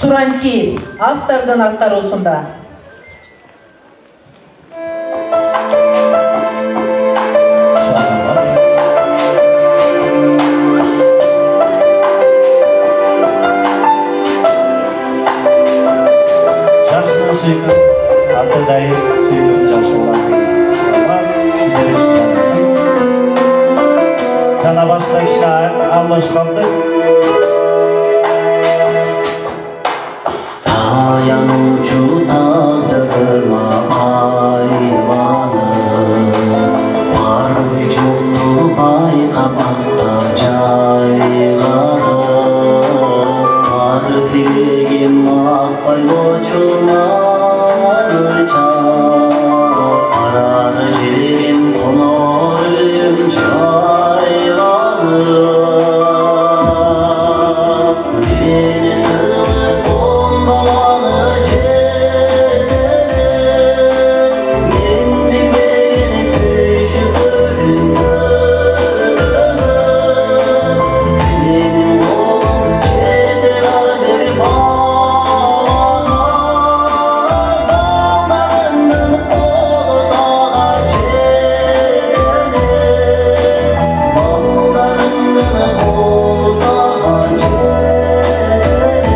Туранчиев автордун аткаруусунда. Жакшыны сүйгөн, аты дайым сүйгөн жакшы болот деген сиздерге жаксын. Жана башта кичине алмашып калдык. Таянучу тагдырыма айланып, барды жокту байкабаска жайгарып, бары тилегим акбайлоочулар чап, арар жерим конор үйүм жайланып, мени тылып он баланы жетелеп, мен билбеген түйшүктөрүн өтөлөп, сенин колуң жетер ар бир балдарыңдын колосага жетелеп, балдарыңдын колосага жетелеп.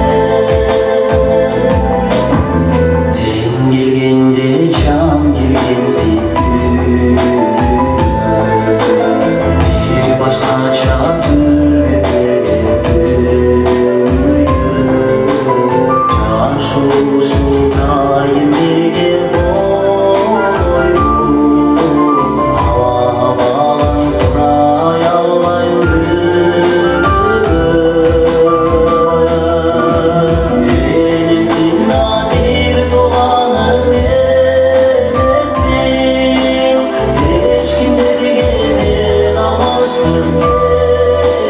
Сен келгенде жан келген сүйгүнүм, бир башкача түргөдөгө күнгүм, жашоошун дайым бирге болойбуз, ала балаң сурай албайм күнүгө. Менин сында бир тууганым эмессиң, эч кимдерге мен алыштыз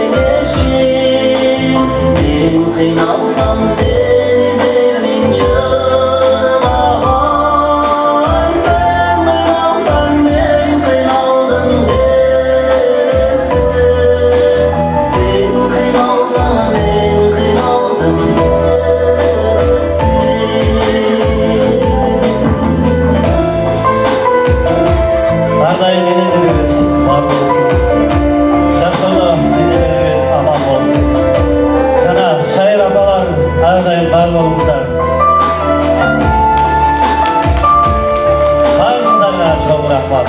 кеңешим. Мен кыйналсам сен издебин чыгабай, сен кыйналсаң мен кыйналдым дебесин, сен кыйналсаң мен кыйналдым дебесин. Ар дайым энелерибиз бар болсун. Жашоодо энелерибиз аман болсун. Жана шайыр апалар ар дайым бар болуңуздар. Баарыңыздарга чоң рахмат.